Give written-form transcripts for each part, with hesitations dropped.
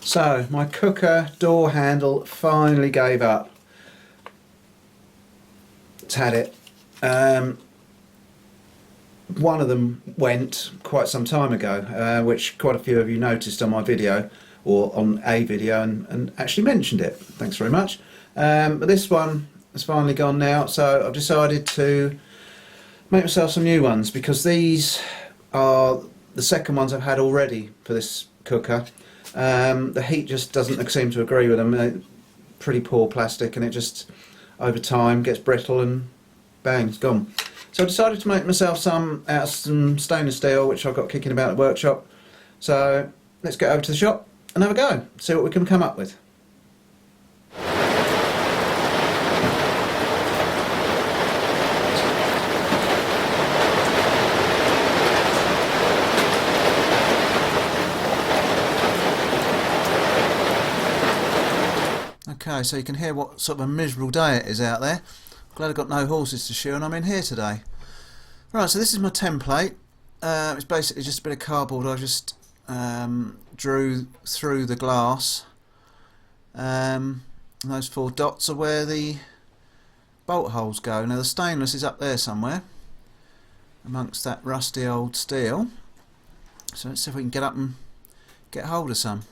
So my cooker door handle finally gave up. It's had it. One of them went quite some time ago, which quite a few of you noticed on my video, or on a video, and actually mentioned it. Thanks very much. But this one has finally gone now, so I've decided to make myself some new ones, because these are the second ones I've had already for this cooker. The heat just doesn't seem to agree with them. They're pretty poor plastic, and it just over time gets brittle and bang, it's gone. So I decided to make myself some out of some stainless steel, which I've got kicking about at the workshop. So let's get over to the shop and have a go, see what we can come up with. Okay, so you can hear what sort of a miserable day it is out there. Glad I've got no horses to shoe and I'm in here today. Right, so this is my template. It's basically just a bit of cardboard I just drew through the glass. And those 4 dots are where the bolt holes go. Now the stainless is up there somewhere, amongst that rusty old steel. So let's see if we can get up and get hold of some.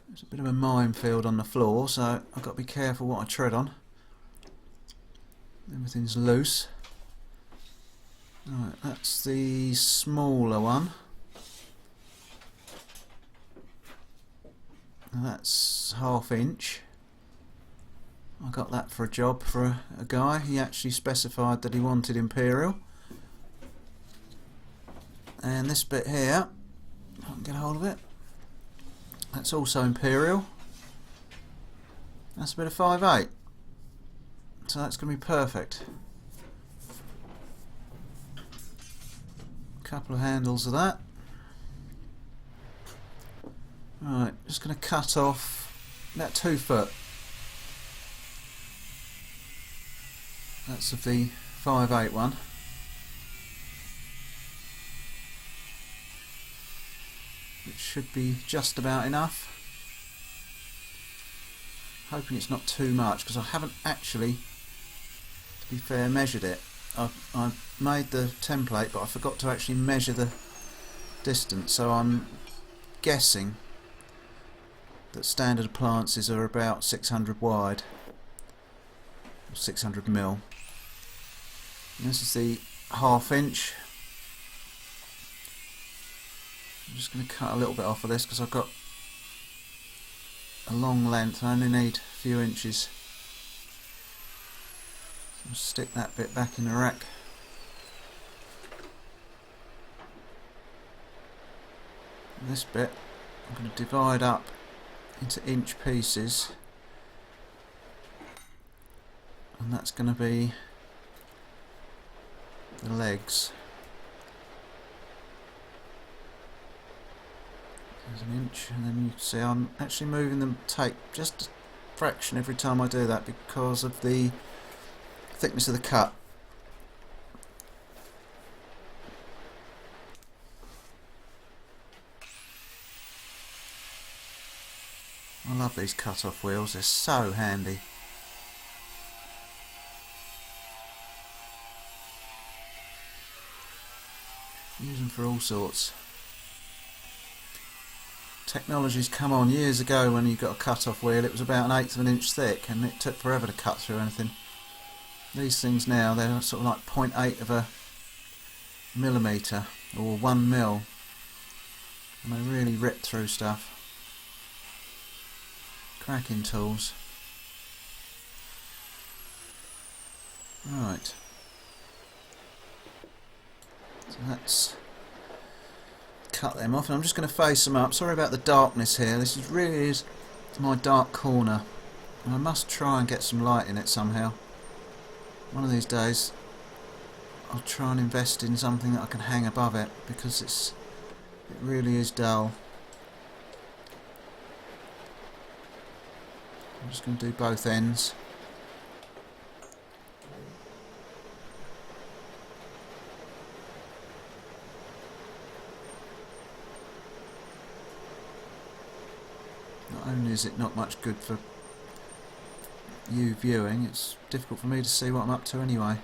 There's a bit of a minefield on the floor, so I've got to be careful what I tread on. Everything's loose. Right, that's the smaller one. And that's 1/2 inch. I got that for a job for a guy. He actually specified that he wanted imperial. And this bit here, if I can get hold of it, that's also imperial. That's a bit of 5/8. So that's going to be perfect. A couple of handles of that. Right, just going to cut off about 2 foot. That's of the 5/8 one. Which should be just about enough. Hoping it's not too much, because I haven't actually, to be fair, measured it. I made the template, but I forgot to actually measure the distance, so I'm guessing that standard appliances are about 600 wide, or 600 mil. And this is the 1/2 inch. I'm just going to cut a little bit off of this because I've got a long length. I only need a few inches. So I'll stick that bit back in the rack. And this bit I'm going to divide up into inch pieces, and that's going to be the legs. There's an inch, and then you can see I'm actually moving the tape just a fraction every time I do that because of the thickness of the cut. I love these cut-off wheels, they're so handy. Use them for all sorts. Technology's come on. Years ago when you got a cut-off wheel, it was about 1/8 of an inch thick and it took forever to cut through anything. These things now, they're sort of like 0.8 of a millimetre or 1 mil, and they really rip through stuff. Cracking tools. Right, so that's cut them off, and I'm just going to face them up. Sorry about the darkness here. This really is my dark corner, and I must try and get some light in it somehow. One of these days I'll try and invest in something that I can hang above it, because it really is dull. I'm just going to do both ends. only is it not much good for you viewing, it's difficult for me to see what I'm up to anyway.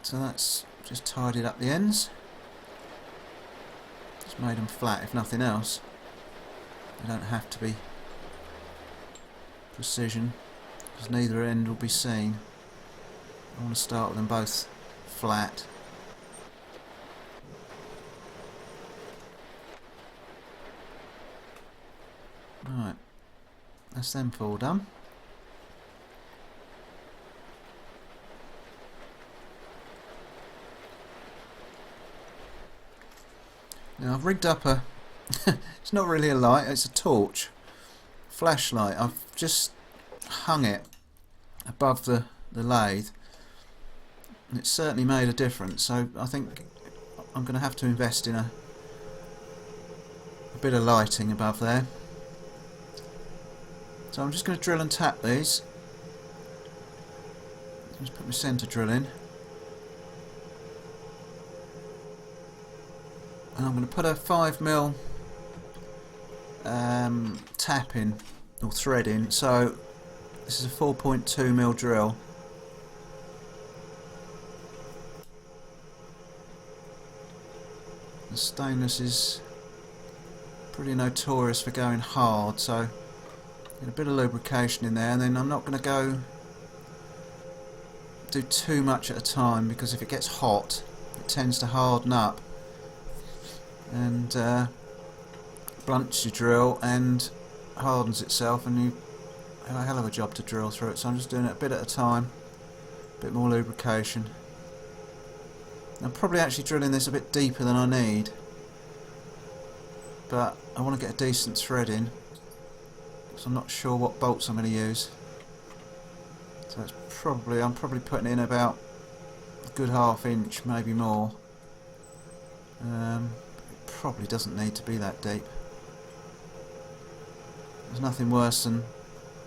So that's just tidied up the ends. Just made them flat if nothing else. They don't have to be precision, because neither end will be seen. I want to start with them both flat. Right, that's them four done. Now I've rigged up a it's not really a light, it's a torch, flashlight. I've just hung it above the lathe, and it's certainly made a difference. So I think I'm going to have to invest in a bit of lighting above there. So I'm just going to drill and tap these. Just put my centre drill in. And I'm going to put a 5mm tap in, or thread in. So this is a 4.2mm drill. The stainless is pretty notorious for going hard, so get a bit of lubrication in there, and then I'm not going to go do too much at a time, because if it gets hot it tends to harden up and blunts your drill and hardens itself, and you have a hell of a job to drill through it. So I'm just doing it a bit at a time, a bit more lubrication. I'm probably actually drilling this a bit deeper than I need, but I want to get a decent thread in, so I'm not sure what bolts I'm going to use. So it's probably, I'm probably putting in about a good ½ inch, maybe more. It probably doesn't need to be that deep. There's nothing worse than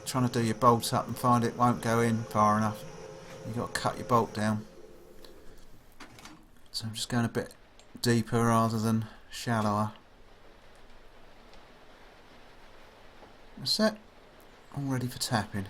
trying to do your bolt up and find it won't go in far enough. You've got to cut your bolt down. So I'm just going a bit deeper rather than shallower. That's it. All ready for tapping.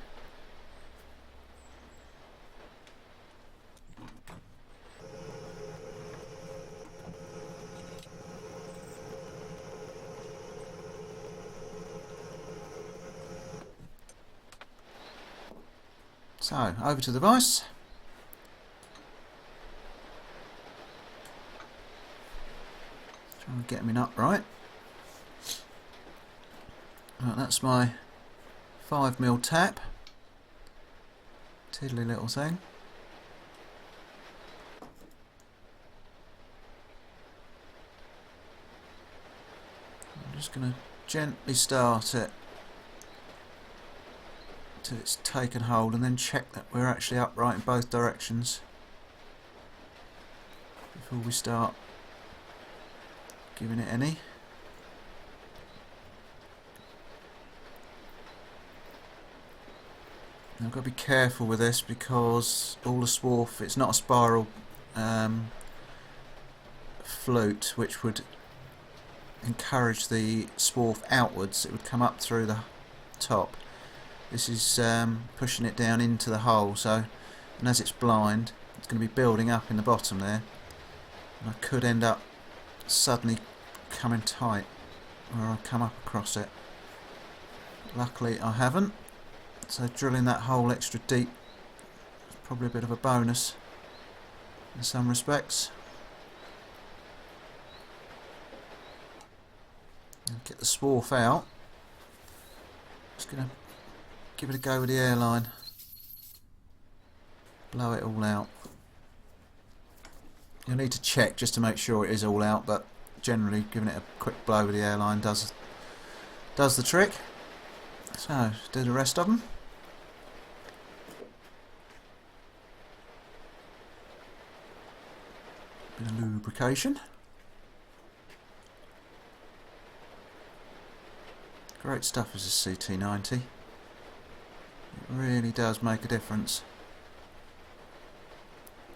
So, over to the vise. Try and get them in upright. Right, that's my 5mm tap. Tiddly little thing. I'm just going to gently start it till it's taken hold, and then check that we're actually upright in both directions before we start giving it any. Now I've got to be careful with this, because all the swarf, it's not a spiral flute which would encourage the swarf outwards. It would come up through the top. This is pushing it down into the hole, so, and as it's blind, it's going to be building up in the bottom there, and I could end up suddenly coming tight where I come up across it. Luckily I haven't, so drilling that hole extra deep is probably a bit of a bonus in some respects. And get the swarf out. Just going to give it a go with the airline. Blow it all out. You'll need to check just to make sure it is all out, but generally giving it a quick blow with the airline does the trick. So, do the rest of them. Bit of lubrication. Great stuff as a CT90. It really does make a difference.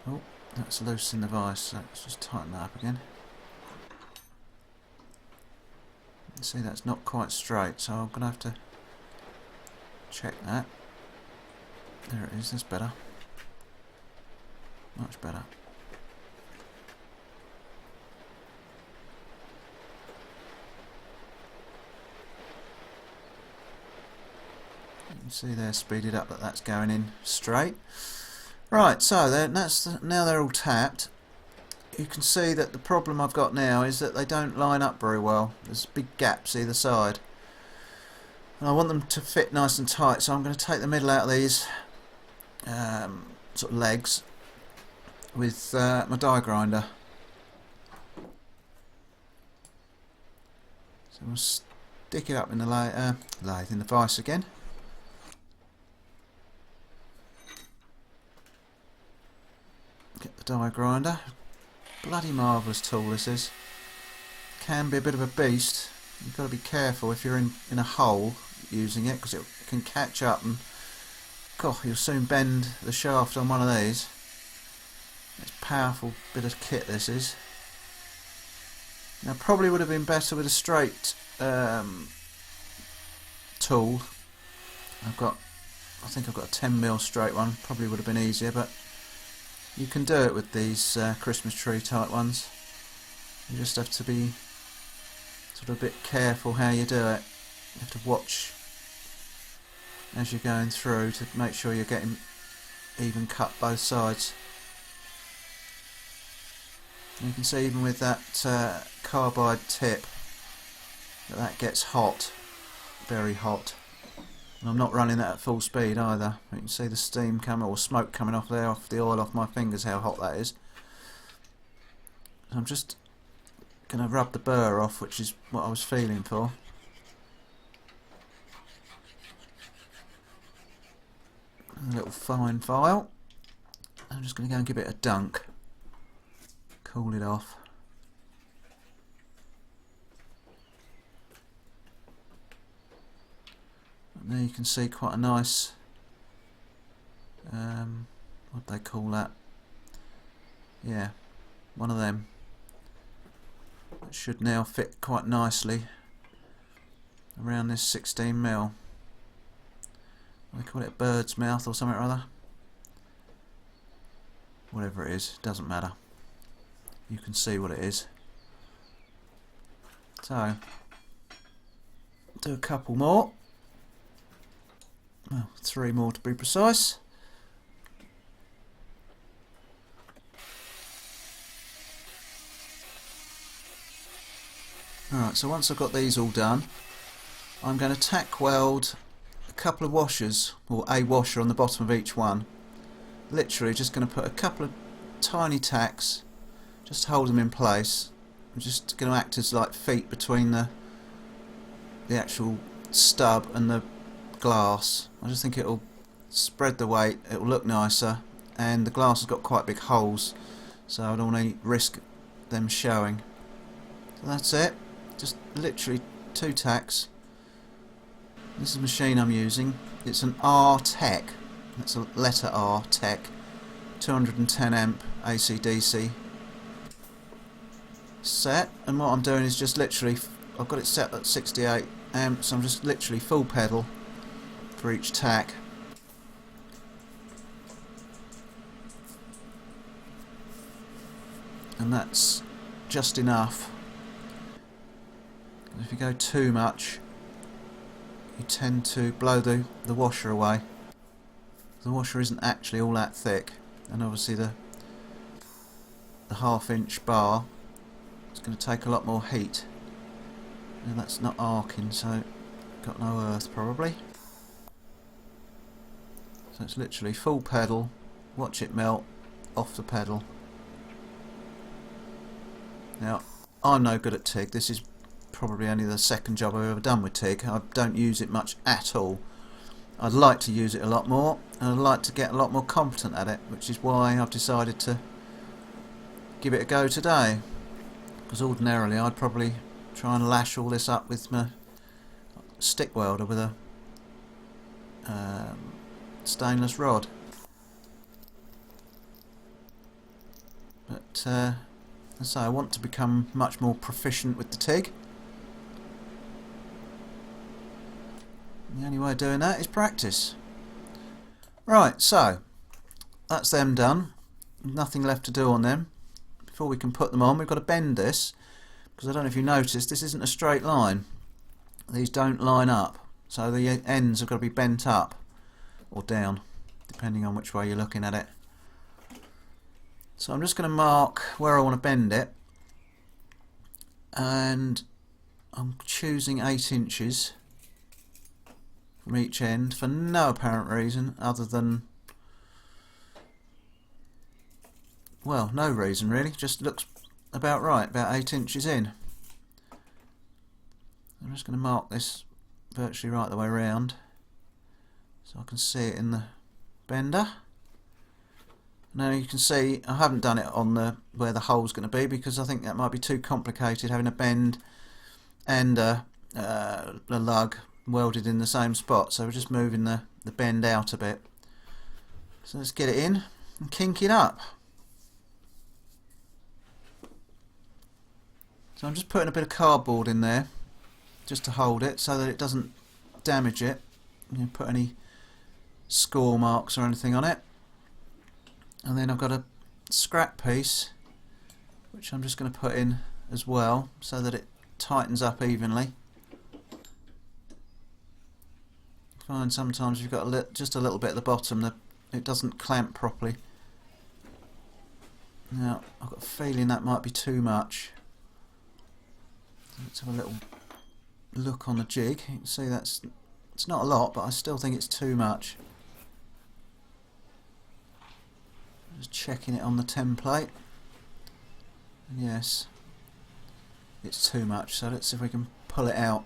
Oh, that's loose in the vise, so let's just tighten that up again. See, that's not quite straight, so I'm going to have to check that. There it is, that's better. Much better. You can see there, speeded up, that that's going in straight. Right, so now they're all tapped. You can see that the problem I've got now is that they don't line up very well. There's big gaps either side. And I want them to fit nice and tight, so I'm going to take the middle out of these sort of legs with my die grinder. So we'll stick it up in the lathe in the vise again. Get the die grinder. Bloody marvellous tool this is. Can be a bit of a beast. You've got to be careful if you're in a hole using it, because it can catch up and God, you'll soon bend the shaft on one of these. It's a powerful bit of kit this is. Now probably would have been better with a straight tool. I think I've got a 10mm straight one. Probably would have been easier, but you can do it with these Christmas tree type ones. You just have to be sort of a bit careful how you do it. You have to watch as you're going through to make sure you're getting even cut both sides. And you can see even with that carbide tip that gets hot, very hot. And I'm not running that at full speed either. You can see the steam coming, or smoke coming off there, off the oil off my fingers, how hot that is. I'm just going to rub the burr off, which is what I was feeling for. A little fine file. I'm just going to go and give it a dunk. Cool it off. And there you can see quite a nice, what do they call that? Yeah, one of them. It should now fit quite nicely around this 16mm. They call it a bird's mouth or something or other. Whatever it is, doesn't matter. You can see what it is. So, do a couple more. Well, 3 more to be precise. Alright, so once I've got these all done, I'm going to tack weld a couple of washers, or a washer on the bottom of each one. Literally just going to put a couple of tiny tacks, just to hold them in place. I'm just going to act as like feet between the actual stub and the glass. I just think it'll spread the weight, it'll look nicer, and the glass has got quite big holes, so I don't want to risk them showing. So that's it. Just literally 2 tacks. This is the machine I'm using. It's an R-Tech. That's a letter R, Tech. 210 amp AC/DC set. And what I'm doing is just literally, I've got it set at 68 amps. I'm just literally full pedal for each tack. And that's just enough. If you go too much, you tend to blow the washer away. The washer isn't actually all that thick, and obviously the 1/2-inch bar is going to take a lot more heat. And that's not arcing, so got no earth probably. So it's literally full pedal, watch it melt, off the pedal. Now, I'm no good at TIG. This is probably only the second job I've ever done with TIG. I don't use it much at all. I'd like to use it a lot more, and I'd like to get a lot more competent at it, which is why I've decided to give it a go today. Because ordinarily I'd probably try and lash all this up with my stick welder with a stainless rod. But as I say, I want to become much more proficient with the TIG. The only way of doing that is practice. Right, so that's them done. Nothing left to do on them. Before we can put them on, we've got to bend this, because I don't know if you noticed, this isn't a straight line. These don't line up, so the ends have got to be bent up or down, depending on which way you're looking at it. So I'm just going to mark where I want to bend it, and I'm choosing 8 inches from each end for no apparent reason other than, well, no reason really, just looks about right, about 8 inches in. I'm just going to mark this virtually right the way around so I can see it in the bender. Now you can see I haven't done it on the where the hole's going to be, because I think that might be too complicated, having a bend and a lug welded in the same spot. So we're just moving the bend out a bit. So let's get it in and kink it up. So I'm just putting a bit of cardboard in there just to hold it so that it doesn't damage it. You know, put any score marks or anything on it. And then I've got a scrap piece which I'm just going to put in as well so that it tightens up evenly. Find sometimes you've got just a little bit at the bottom that it doesn't clamp properly. Now I've got a feeling that might be too much. Let's have a little look on the jig. You can see it's not a lot, but I still think it's too much. Just checking it on the template. Yes, it's too much, so let's see if we can pull it out.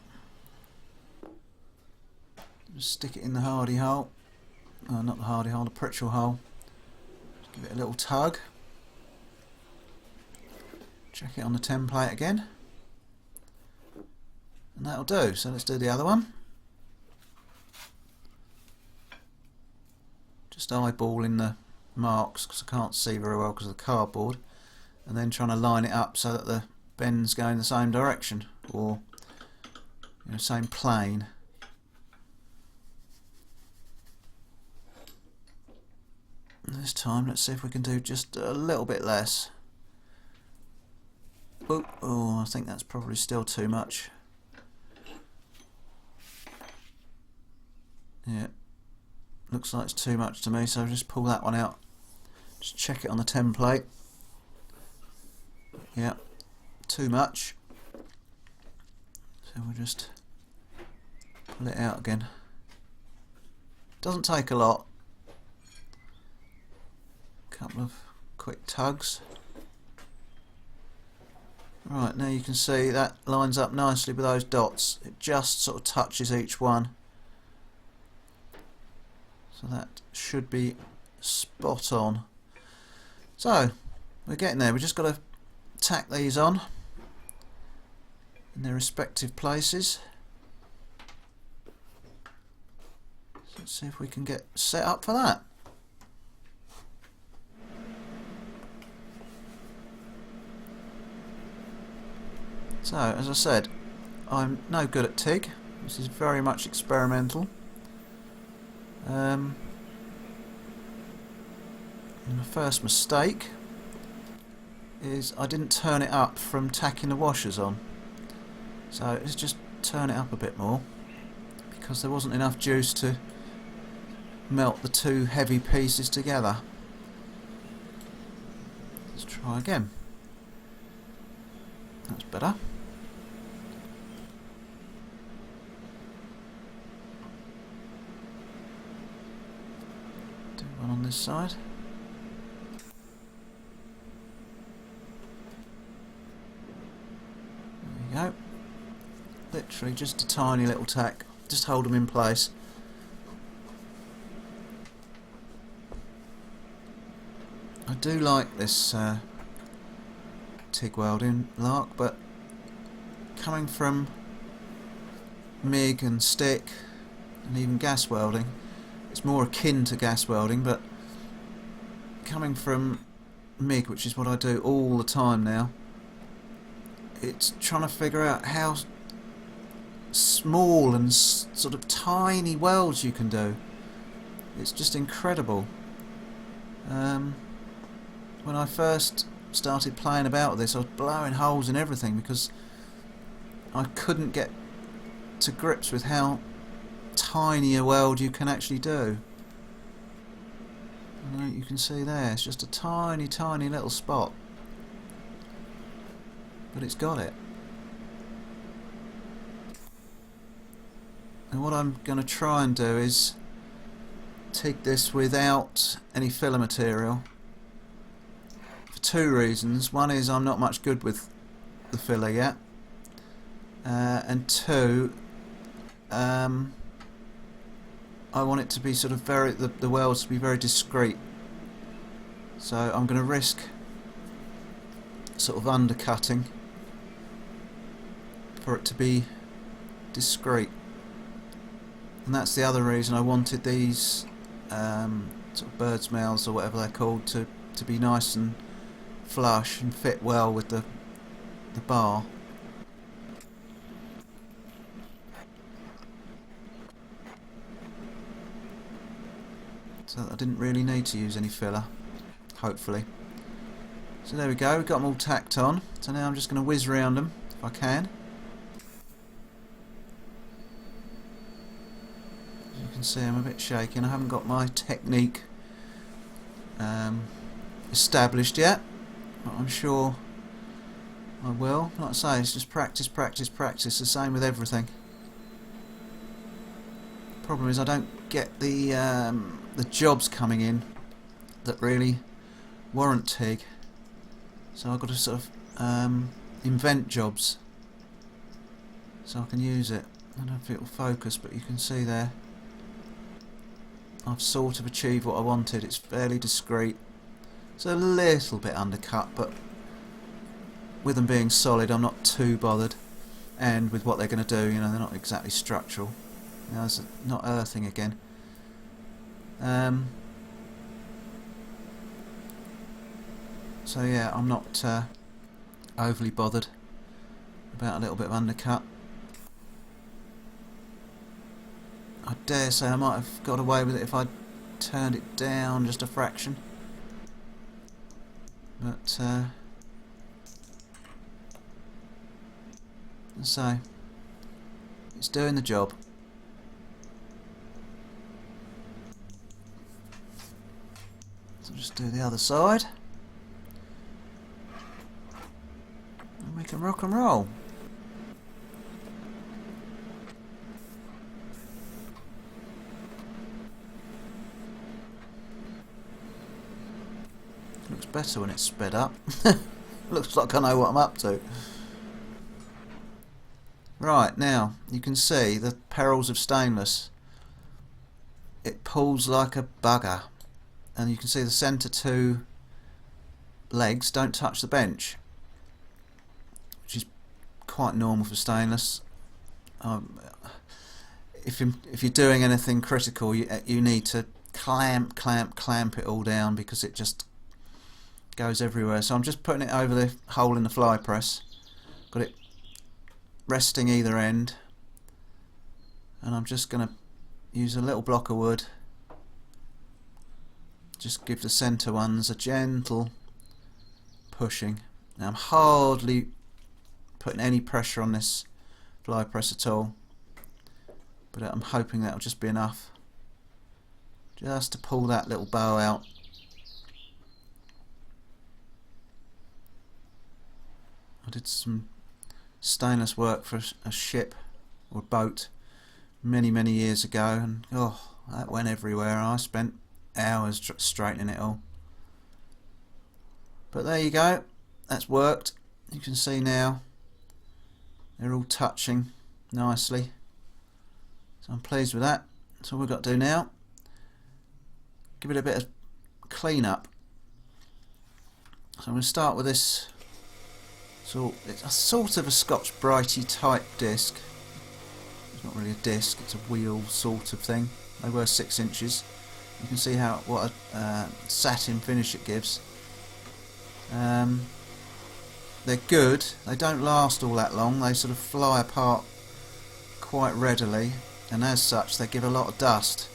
Just stick it in the hardy hole. Oh, not the hardy hole, the Pritchell hole. Just give it a little tug. Check it on the template again. And that'll do. So let's do the other one. Just eyeballing the marks because I can't see very well because of the cardboard, and then trying to line it up so that the bends go in the same direction, or same plane. And this time let's see if we can do just a little bit less. Oh, I think that's probably still too much. Yeah, looks like it's too much to me, so I'll just pull that one out. Just check it on the template. Yeah, too much. So we'll just pull it out again. Doesn't take a lot. Couple of quick tugs. Right, now you can see that lines up nicely with those dots. It just sort of touches each one. So that should be spot on. So we're getting there. We've just got to tack these on in their respective places. So let's see if we can get set up for that. So as I said, I'm no good at TIG. This is very much experimental. And my first mistake is I didn't turn it up from tacking the washers on. So let's just turn it up a bit more, because there wasn't enough juice to melt the two heavy pieces together. Let's try again. That's better. Do one on this side. There we go. Literally just a tiny little tack. Just hold them in place. I do like this TIG welding lark, but coming from MIG and stick and even gas welding, it's more akin to gas welding, but coming from MIG, which is what I do all the time now, it's trying to figure out how small and sort of tiny welds you can do. It's just incredible. When I first started playing about with this, I was blowing holes in everything because I couldn't get to grips with how tiny a weld you can actually do. And you can see there, it's just a tiny, tiny little spot, but it's got it. And what I'm going to try and do is TIG this without any filler material for two reasons. One is I'm not much good with the filler yet, and two, I want it to be sort of the welds to be very discreet, so I'm going to risk sort of undercutting for it to be discreet. And that's the other reason I wanted these sort of bird's mouths or whatever they're called to be nice and flush and fit well with the bar. So I didn't really need to use any filler, hopefully. So there we go, we've got them all tacked on. So now I'm just going to whiz around them if I can. As you can see, I'm a bit shaking. I haven't got my technique established yet, but I'm sure I will. Like I say, it's just practice, practice, practice. The same with everything. Problem is I don't get the jobs coming in that really warrant TIG, so I've got to sort of invent jobs so I can use it. I don't know if it will focus, but you can see there I've sort of achieved what I wanted. It's fairly discreet. It's a little bit undercut, but with them being solid I'm not too bothered, and with what they're going to do, you know, they're not exactly structural. Now there's not earthing again. So yeah, I'm not overly bothered about a little bit of undercut. I dare say I might have got away with it if I'd turned it down just a fraction. But so it's doing the job. So just do the other side, and we can rock and roll. Looks better when it's sped up. Looks like I know what I'm up to. Right, now you can see the perils of stainless. It pulls like a bugger, and you can see the centre two legs don't touch the bench, which is quite normal for stainless. If you're doing anything critical, you need to clamp it all down, because it just goes everywhere. So I'm just putting it over the hole in the fly press, got it resting either end, and I'm just going to use a little block of wood, just give the centre ones a gentle pushing. Now I'm hardly putting any pressure on this fly press at all, but I'm hoping that'll just be enough just to pull that little bow out. I did some stainless work for a ship or a boat many years ago, and oh, that went everywhere. I spent hours straightening it all. But there you go, that's worked. You can see now they're all touching nicely, so I'm pleased with that. So all we've got to do now, give it a bit of clean up. So I'm going to start with this. So it's a sort of a Scotch Brighty type disc. It's not really a disc, it's a wheel sort of thing. They were 6 inches. You can see what a satin finish it gives. They're good. They don't last all that long. They sort of fly apart quite readily, and as such they give a lot of dust.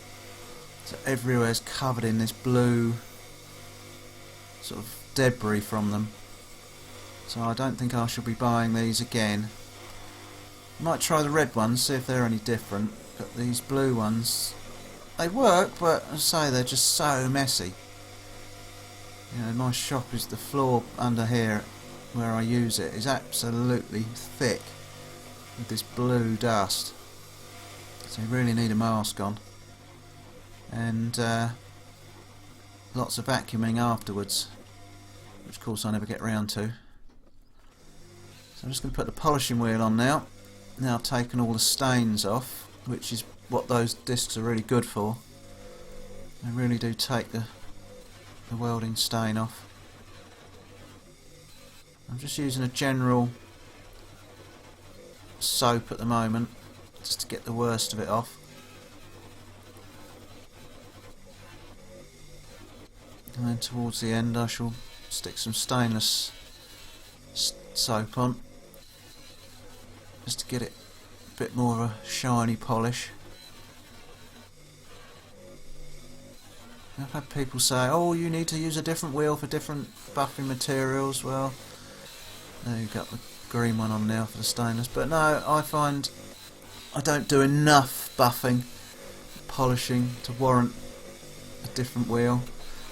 So everywhere's covered in this blue sort of debris from them. So I don't think I shall be buying these again. Might try the red ones, see if they're any different, but these blue ones, they work, but as I say, they're just so messy. You know, my shop is the floor under here where I use it is absolutely thick with this blue dust. So you really need a mask on. And lots of vacuuming afterwards, which of course I never get round to. So I'm just going to put the polishing wheel on now. Now I've taken all the stains off, which is what those discs are really good for. They really do take the welding stain off. I'm just using a general soap at the moment, just to get the worst of it off. And then towards the end I shall stick some stainless soap on, just to get it a bit more of a shiny polish. I've had people say, oh, you need to use a different wheel for different buffing materials. Well, there you've got the green one on now for the stainless, but no, I find I don't do enough buffing, polishing to warrant a different wheel.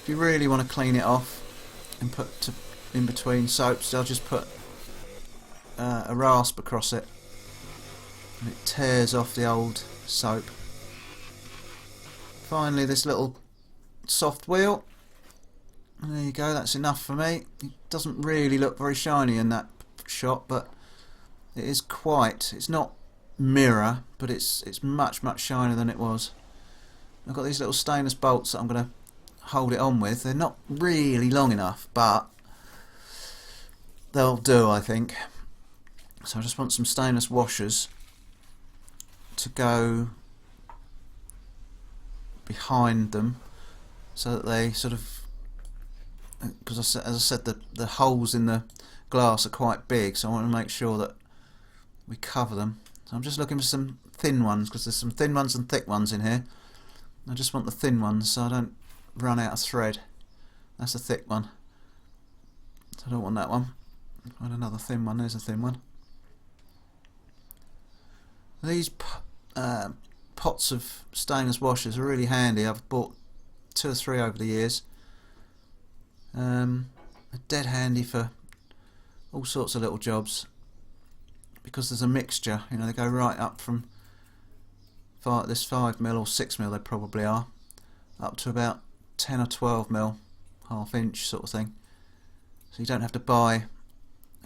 If you really want to clean it off and put in between soaps, I'll just put a rasp across it, and it tears off the old soap. Finally, this little soft wheel, and there you go, that's enough for me. It doesn't really look very shiny in that shot, but it is quite, it's not mirror, but it's much shinier than it was. I've got these little stainless bolts that I'm going to hold it on with. They're not really long enough, but they'll do, I think. So I just want some stainless washers to go behind them, so that they sort of, because as I said, the holes in the glass are quite big, so I want to make sure that we cover them. So I'm just looking for some thin ones, because there's some thin ones and thick ones in here. I just want the thin ones so I don't run out of thread. That's a thick one, so I don't want that one. Find another thin one. There's a thin one. These pots of stainless washers are really handy. I've bought 2 or 3 over the years. They're dead handy for all sorts of little jobs, because there's a mixture. You know, they go right up from this 5mm or 6mm, they probably are, up to about 10 or 12mm, half-inch sort of thing. So you don't have to buy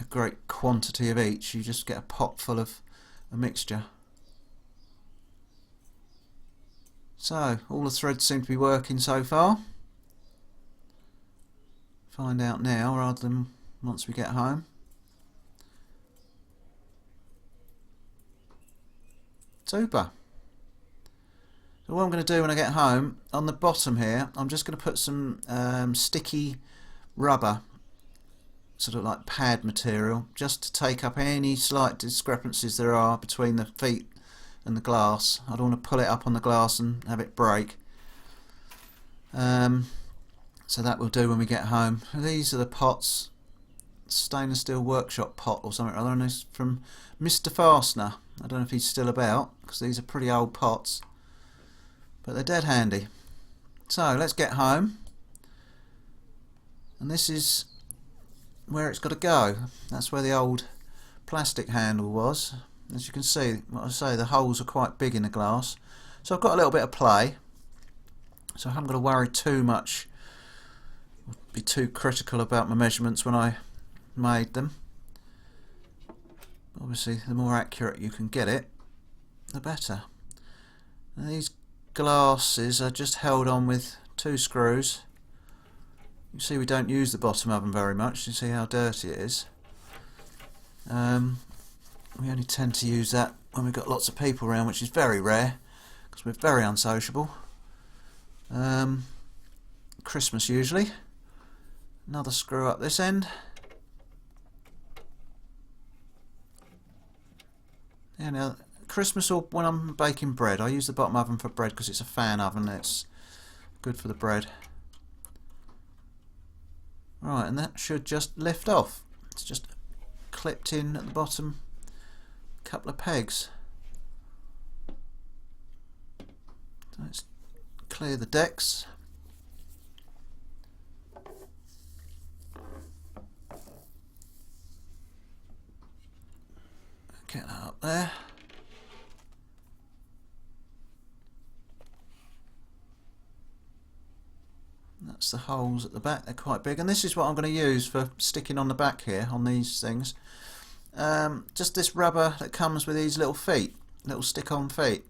a great quantity of each. You just get a pot full of a mixture. So all the threads seem to be working so far. Find out now rather than once we get home. Super. So what I'm going to do when I get home, on the bottom here, I'm just going to put some sticky rubber, sort of like pad material, just to take up any slight discrepancies there are between the feet and the glass. I don't want to pull it up on the glass and have it break. So that will do when we get home. These are the pots, stainless steel workshop pot or something or other, and it's from Mr. Fastener. I don't know if he's still about, because these are pretty old pots, but they're dead handy. So let's get home, and this is where it's got to go. That's where the old plastic handle was. As you can see, what I say, the holes are quite big in the glass, so I've got a little bit of play, so I haven't got to worry too much, be too critical about my measurements when I made them. Obviously the more accurate you can get it, the better. And these glasses are just held on with 2 screws. You see we don't use the bottom of them very much. You see how dirty it is. We only tend to use that when we've got lots of people around, which is very rare because we're very unsociable. Christmas usually. Another screw up this end. Yeah, now Christmas or when I'm baking bread. I use the bottom oven for bread because it's a fan oven. It's good for the bread. Right, and that should just lift off. It's just clipped in at the bottom, a couple of pegs. So let's clear the decks. Get that up there. That's the holes at the back, they're quite big, and this is what I'm going to use for sticking on the back here on these things. Just this rubber that comes with these little feet, little stick-on feet,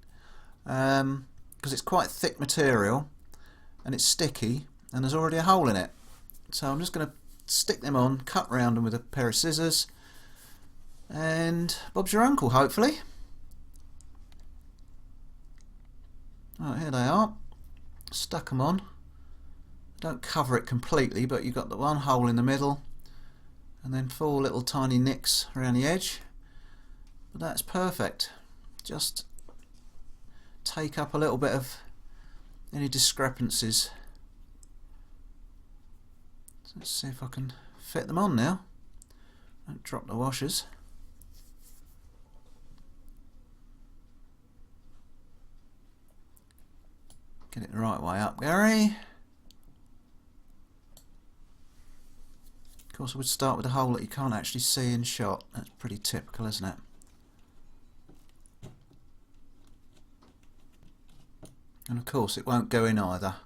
because it's quite thick material and it's sticky and there's already a hole in it. So I'm just going to stick them on, cut round them with a pair of scissors, and Bob's your uncle, hopefully. Right, here they are. Stuck them on. Don't cover it completely, but you've got the one hole in the middle and then 4 little tiny nicks around the edge. But that's perfect. Just take up a little bit of any discrepancies. So let's see if I can fit them on now. Don't drop the washers. Get it the right way up, Gary. Of course, I would start with a hole that you can't actually see in shot. That's pretty typical, isn't it? And of course, it won't go in either.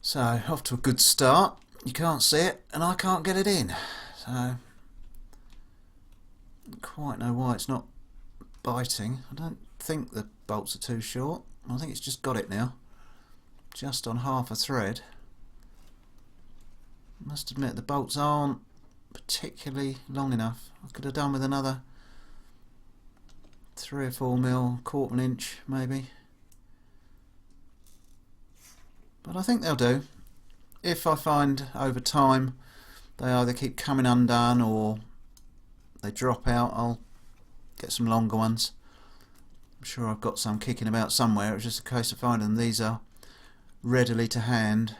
So, off to a good start. You can't see it, and I can't get it in. So, I don't quite know why it's not biting. I don't think the bolts are too short. I think it's just got it now. Just on half a thread. I must admit the bolts aren't particularly long enough. I could have done with another 3 or 4 mil, quarter of an inch maybe. But I think they'll do. If I find over time they either keep coming undone or they drop out, I'll get some longer ones. I'm sure I've got some kicking about somewhere. It's just a case of finding them. These are readily to hand,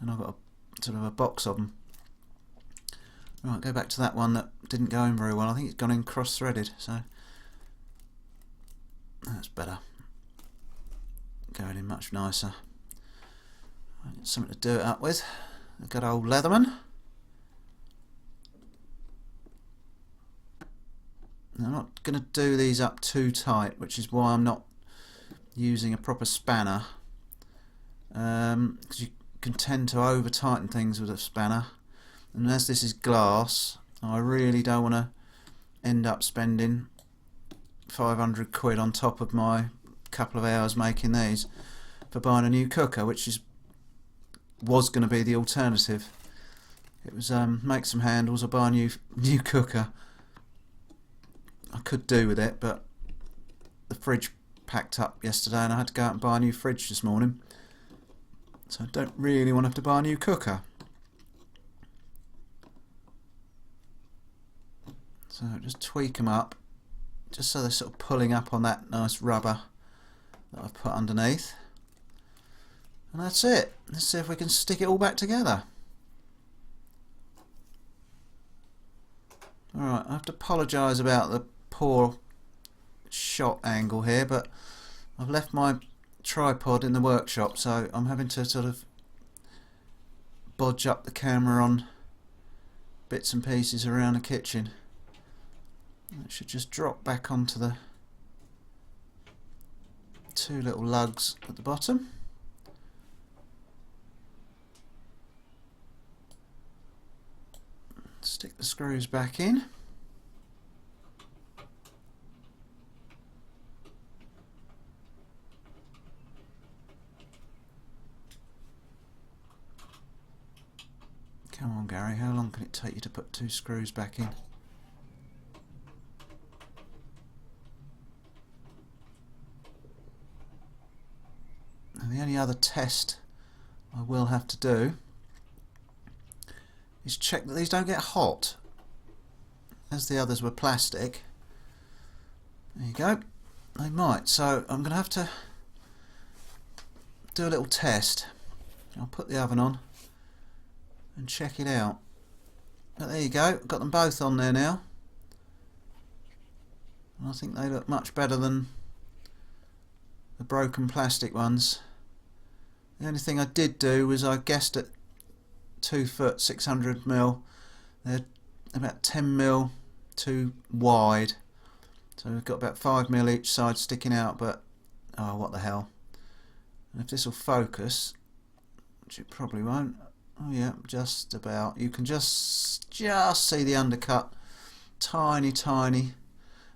and I've got a sort of a box of them. Right, go back to that one that didn't go in very well. I think it's gone in cross-threaded, so that's better. Going in much nicer. Something to do it up with. A good old Leatherman. Now, I'm not going to do these up too tight, which is why I'm not using a proper spanner, because you can tend to over tighten things with a spanner, and as this is glass, I really don't want to end up spending 500 quid on top of my couple of hours making these for buying a new cooker, which was going to be the alternative. It was make some handles or buy a new cooker. I could do with it, but the fridge packed up yesterday and I had to go out and buy a new fridge this morning, so I don't really want to have to buy a new cooker. So just tweak them up just so they're sort of pulling up on that nice rubber that I've put underneath, and that's it. Let's see if we can stick it all back together. Alright, I have to apologise about the poor shot angle here, but I've left my tripod in the workshop, so I'm having to sort of bodge up the camera on bits and pieces around the kitchen. It should just drop back onto the 2 little lugs at the bottom. Stick the screws back in. Come on, Gary, how long can it take you to put 2 screws back in? And the only other test I will have to do is check that these don't get hot, as the others were plastic. There you go. they might. So I'm going to have to do a little test. I'll put the oven on and check it out. But there you go, got them both on there now. And I think they look much better than the broken plastic ones. The only thing I did do was I guessed at 2 foot 600mm. They're about 10mm too wide. So we've got about 5mm each side sticking out, but oh, what the hell. And if this will focus, which it probably won't. Oh yeah, just about. You can just see the undercut, tiny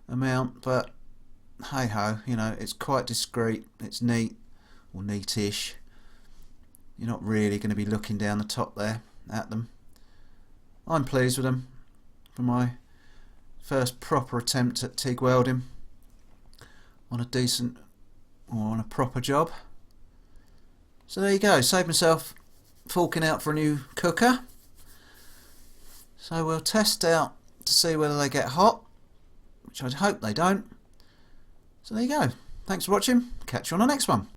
amount, but hey ho, you know, it's quite discreet, it's neat, or neatish. You're not really going to be looking down the top there at them. I'm pleased with them for my first proper attempt at TIG welding on a decent or on a proper job. So there you go, saved myself forking out for a new cooker. So we'll test out to see whether they get hot, which I hope they don't. So there you go. Thanks for watching. Catch you on the next one.